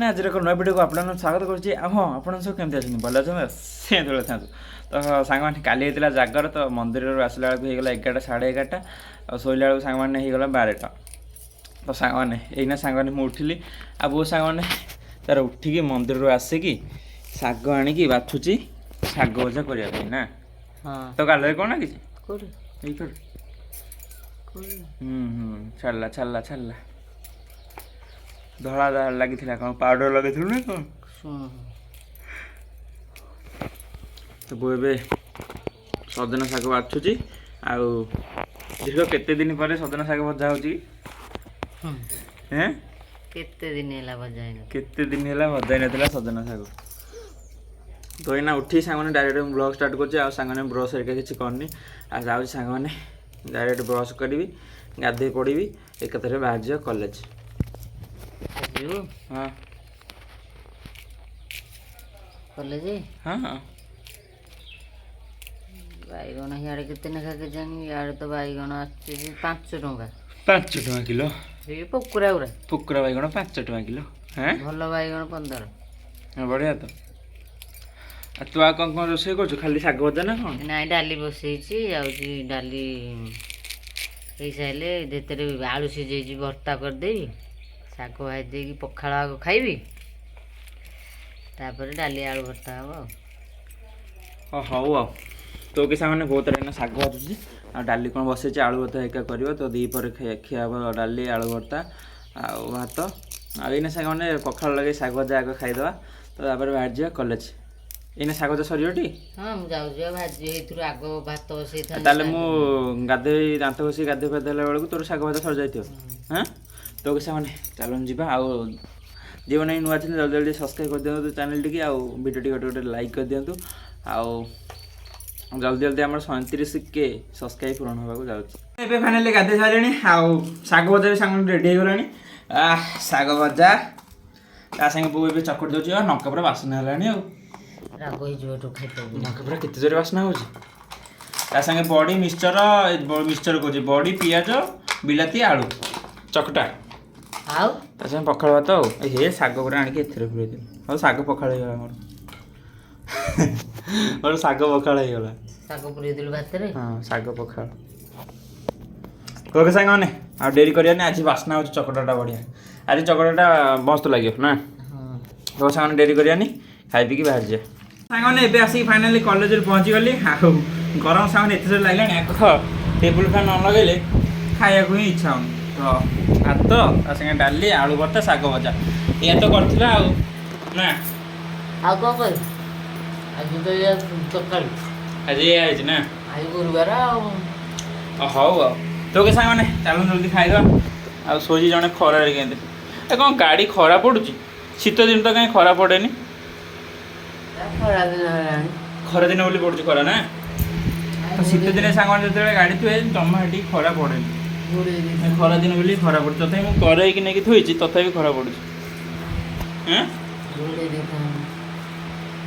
सामने आज एक नया वीडियो को आप स्वागत करुँचे हाँ आप सब केमती अच्छे भल अच्छे से था तो सांग मैंने काली होता जगार तो मंदिर आसला बेलू होगा 11टा 11:30 और शोला बेलू सांग मैंने होगा 12टा तो सांग मैंने यही सांग मैंने मुझे उठिली आ बहुत सांग मैंने तार उठिकी मंदिर आसिकी शाग आणिकी बाछुची शाग भजा करने ना तो गाल कौन कि छाड़ा छाड़ा छाड़ा धड़ा धड़ा लगी कौन पाउडर लगे ना कौन तो वो ए सजना शाग बाछुची आउ दीर्घ केते दिन पर सजना शाग भजा हो केते दिन है भजा ना सजना शाग तो ये उठी सांग मैंने डायरेक्ट ब्लॉग स्टार्ट कर सांग ब्रश हेरिका किसी करनी आ जाऊँ सांग मैंने डायरेक्ट ब्रश करी गाधे पड़ी एक बाहर जा कॉलेज हाँ कॉलेज हाँ हाँ बैगण इे के जानी इे तो बैगण आ 5 टଙ୍କା 5 टଙ୍କା किलो ये पुकुरा गुरा पुकुरा बैगण 5 टଙ୍କା किलो हाँ भल बैगण 15 बढ़िया तो तू आ कौन रोषे कर खाली शाग भजा ना कौन ना डाली बसई डाली हो सारे देते आलू सीझे भर्ता करदेवी शाग भाजी दे पखाड़ आग खाइबी तापर डाली आलू भर्ता हम हौ आ तो कि मैंने बहुत तरह शाग भाजुची आ डाली कौन बसई आलू भर्ता एका कर तो दीपर खिया डाली आलू भर्ता आ भात आईना सांग मैंने पखाड़ लगे शाग भजा आग खाईदे तो बाहर जा कॉलेज एने शाग भजा सरीटी हाँ मुझे भाजी आग भात बसई ताले मु गाधे दांत घसी गाधे फाधेला बेलू तोर शाग भजा सर जाइए हाँ तो कि मैंने चलन जी जी मैंने नुआ थी जल्दी जल्दी सब्सक्राइब कर दिखाँ चैनल टी आउ वीडियो टी गोटे लाइक कर दिखाँ आउ जल्दी जल्दी आम 37K सब्सक्राइब पूरण होगा जाऊँगी फाइनाली गाधे सारे आउ शाग भजा भी सांग रेडी हो गला शाग भजा ता सागे बो ए चकट दौर नका पूरा बासना है राग नका पूरा केते जोरे बासना हो सागे बड़ी मिक्सचर कौच बड़ी पियाज बिलाती आलू चकटा ता सागे पखाड़ भात हे शाग पूरा आणिक एथरे पुरेदी हाँ शाग पखाड़ हो मोर मोर शाग पखाड़ हो शाग पुरे दिलु भात रे हाँ शाग पखाड़ तो सांग मैंने आ डेरी करिया आज बासना हो चकटाटा बढ़िया आज चकटाटा मस्त लगे ना तो सांग डेरी करिया खाई पीकी बाहर जाए सांग मैंने एबे आसिक फाइनाली कॉलेज पहुँची गली आउ गरम सांग मैंने एत लगे टेबुल फैन न लगे खाया को ही इच्छा होनी तो भात ता सागे डाली आलू भर्ता शाग भजा या तो करथिला ना आ को कर आज तो ये तकाल आज ये आइज ना आज गुरुवार हौ तो के सांग मैंने चलो जल्दी खाइबा आ सोजी जने खरा रे केंदे ए कौन गाड़ी खरा पड़ुची शीत दिन तो कहीं खरा पड़ेनी खरा दिन बोली पड़ुची खरा ना तो शीत दिन सांग मैंने जो गाड़ी थुए जमा हेटी खरा पड़ेनी खरा दिन बोली खरा पड़ुची तथापि मुझे करे कि नहीं थोड़ी तथापि खरा पड़ुची हाँ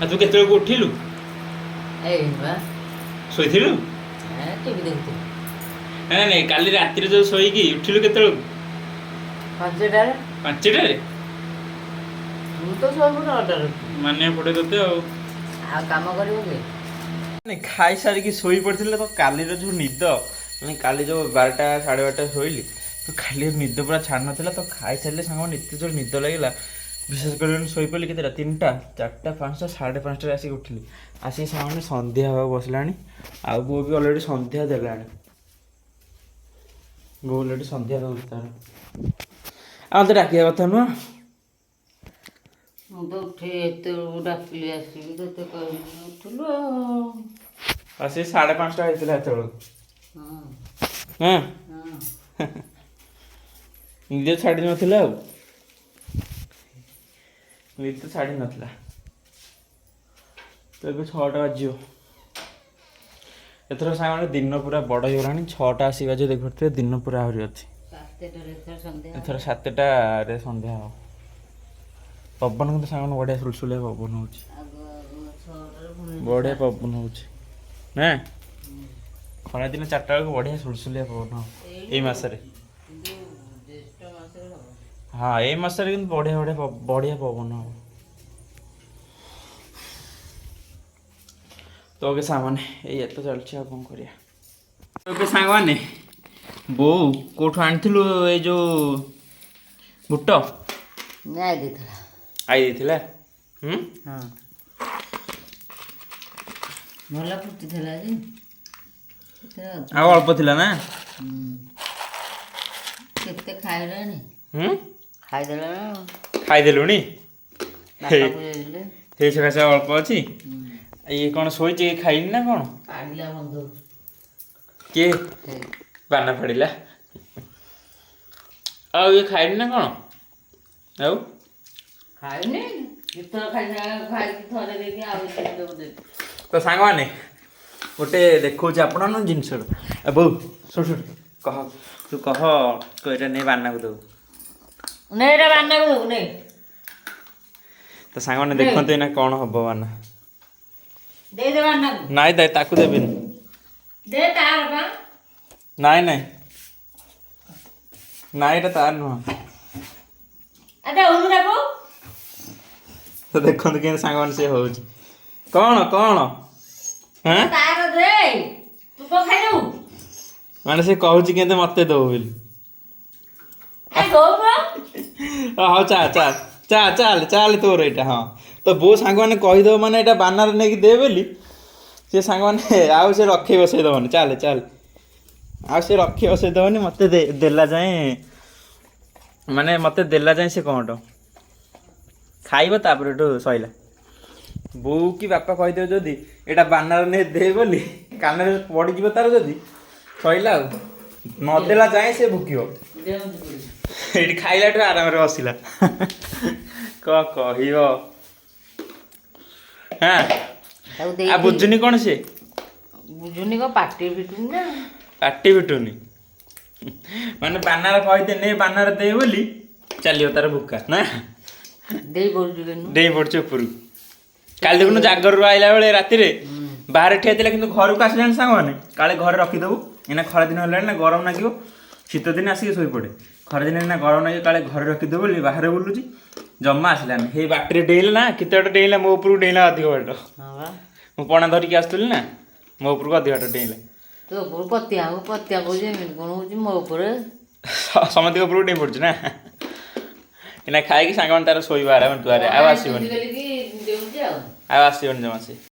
तू केत उठिलु शोलु ना नहीं काली राति जो शोक उठिलु के 5टारे माने पड़े ते काम कर खाई सारिकी शोई पड़े तो काली जो निद मैंने काली जो 12टा 12:30 शोली तो खाली निद पूरा छाड़ ना तो खाई सारे सांग एत जोर निद लगे विशेष कर शोई पड़ी के 3टा 4टा 5टा 5:30 आसिक उठिली आसिक सांग सन्ध्या हाँ बसला आ बो भी अलरेडी सन्ध्या देला बो अलरेडी सन्ध्या दौर तार आ तो डाकिया कथा नुह तो उठे डाकिली आसिक उठलु आसी 5:30 होता है हाँ निद छाड़ी नाला निद तो छाड़ी नाला तो ये 6टा बाजी एथर सांग दिन पूरा बड़ हो गला 6टा आसी बाजे देखते दिन पूरा आहरी अच्छी एथर 7टारे सन्ध्या हो पवन को सांग बढ़िया सुलसुलिया पवन हो बढ़िया पवन हो ना खरा दिन 4टा बेलू बढ़िया सुलसुलिया पवन हो ये मसरे ହଁ ଏଇ ମାସରେ କିନ୍ତୁ ବଢ଼ିଆ ବଢ଼ିଆ ବଢ଼ିଆ ପବନ ହବ। ତ ଓକେ ସାଙ୍ଗମାନେ ଏଇ ତ ଚାଲିଛି ଆଉ କ'ଣ କରିବା। ଓକେ ସାଙ୍ଗମାନେ ବୋଉ କେଉଁଠୁ ଆଣିଥିଲୁ ଏଇ ଯେଉଁ ବୁଟ? ନାଇ ଦେଇଥିଲା। ଆଇ ଦେଇଥିଲା। ହଁ ଭଲ ଫୁଟିଥିଲା ଯେ ଆଉ ଅଳ୍ପ ଥିଲା ନା? କେତେ ଖାଇଲାଣି? ଖାଇଦେଲାଣି। ଖାଇଦେଲୁଣି? ବାପାକୁ ଦେଇଦେଲେ। ସେଇ ସକାଶେ ଅଳ୍ପ ଅଛି। ଇଏ କ'ଣ ଶୋଇଛି ଖାଇନି ନା କ'ଣ? କାଢିଲା ବନ୍ଧୁ। କିଏ ବାନା ଫାଡ଼ିଲା? ଆଉ ଇଏ ଖାଇନି ନା କ'ଣ? ଆଉ ଖାଇନି ଦିଥର ଖାଇକି ଥରେ ଦେଇକି ଆଉ ଦେବି। ତ ସାଙ୍ଗମାନେ ଗୋଟେ ଦେଖଉଛି ଆପଣଙ୍କ ଜିନିଷଟା। ବୋଉ ଶୁଣ ଶୁଣ କହ, ତୁ କହ ଏଇଟା ନେଇ ବାନାକୁ ଦେବୁ। ନେ ଏଇଟା ବାନାକୁ ଦେବୁ ନେ। ତ ସାଙ୍ଗମାନେ ଦେଖନ୍ତୁ ଏଇନା କ'ଣ ହବ ବାନା। ଦେଇଦେ ବାନାକୁ। ନାଇଁ ତାକୁ ଦେବିନି। ଦେ ତାର ବା। ନାଇଁ ଏଇଟା ତାର ନୁହଁ। ଦଉନୁ ତାକୁ। ତ ଦେଖନ୍ତୁ କେମିତି ସାଙ୍ଗମାନେ ସେ ହଉଛି। କ'ଣ ହାଁ ତାର ଦେ। ତୁ କ'ଣ ଖାଇଦବୁ? ମାନେ ସେ କହୁଛି କେମିତି ମତେ ଦବୁ ବୋଲି। ହଉ ଚାଲେ ତୋର ଏଇଟା। ହଁ ତ ବୋଉ ସାଙ୍ଗମାନେ କହିଦେବ ମାନେ ଏଇଟା ବାନାରେ ନେଇକି ଦେ ବୋଲି, ସେ ସାଙ୍ଗମାନେ ଆଉ ସେ ରଖେଇ ବସେଇ ଦେବନି। ଚାଲେ ଆଉ ସେ ରଖେଇ ବସେଇ ଦେବନି। ମୋତେ ଦେଲା ଯାଏଁ ମାନେ ମୋତେ ଦେଲା ଯାଏଁ ସେ କ'ଣଟ ଖାଇବ, ତାପରେ ଏଠୁ ସଇଲା। ବୋଉ କି ବାପା କହିଦେବ ଯଦି ଏଇଟା ବାନାରେ ନେଇ ଦେ ବୋଲି, କାନରେ ପଡ଼ିଯିବ ତାର ଯଦି ସଇଲା ଆଉ। ନଦେଲା ଯାଏଁ ସେ ଭୁକିବ। ଏଇଠି ଖାଇଲାଠୁ ଆରାମରେ ବସିଲା। କ'ଣ କହିବ? ହଁ ଆଉ ବୁଝୁନି କ'ଣ ସିଏ? ବୁଝୁନି କ'ଣ ପାଟି ଫିଟୁନି ନା? ପାଟି ଫିଟୁନି ମାନେ ବାନାରେ କହିଦେ ନେ ବାନାରେ ଦେ ବୋଲି ଚାଲିବ ତାର ଭୁକା ନା? ଡେଇଁ ପଡ଼ୁଛି ଉପରକୁ। କାଲି ଦେଖୁନୁ ଜାଗରରୁ ଆଇଲା ବେଳେ ରାତିରେ ବାହାରେ ଠିଆ ଥିଲା, କିନ୍ତୁ ଘରକୁ ଆସିଲାଣି ସାଙ୍ଗମାନେ କାଳେ ଘରେ ରଖିଦେବୁ। ଏଇନା ଖରାଦିନ ହେଲାଣି ନା, ଗରମ ଲାଗିବ। ଶୀତ ଦିନେ ଆସିକି ଶୋଇପଡ଼େ। ଖରାଦିନେ ନା ଗରମ ଲାଗିବ, କାଳେ ଘରେ ରଖିଦେବୁ ବୋଲି ବାହାରେ ବୁଲୁଛି। ଜମା ଆସିଲାନି। ହେଇ ବାଟରେ ଡେଇଁଲା ନା, କେତେ ବାଟ ଡେଇଁଲା, ମୋ ଉପରକୁ ଡେଇଁଲା ଅଧିକ ବାଟ। ମୁଁ ପଣା ଧରିକି ଆସୁଥିଲି ନା, ମୋ ଉପରକୁ ଅଧିକ ବାଟ ଡେଇଁଲା। ତୋ ଉପରୁ ପତିଆ କହୁଛି ଏମିତି କ'ଣ ହଉଛି ମୋ ଉପରେ? ସମସ୍ତଙ୍କ ଉପରକୁ ଡେଇଁ ପଡ଼ୁଛି ନା। ଏଇନା ଖାଇକି ସାଙ୍ଗମାନେ ତାର ଶୋଇବା ଆରାମ ଦୁଆରେ। ଆଉ ଆସିବନି ଜମା ସେ।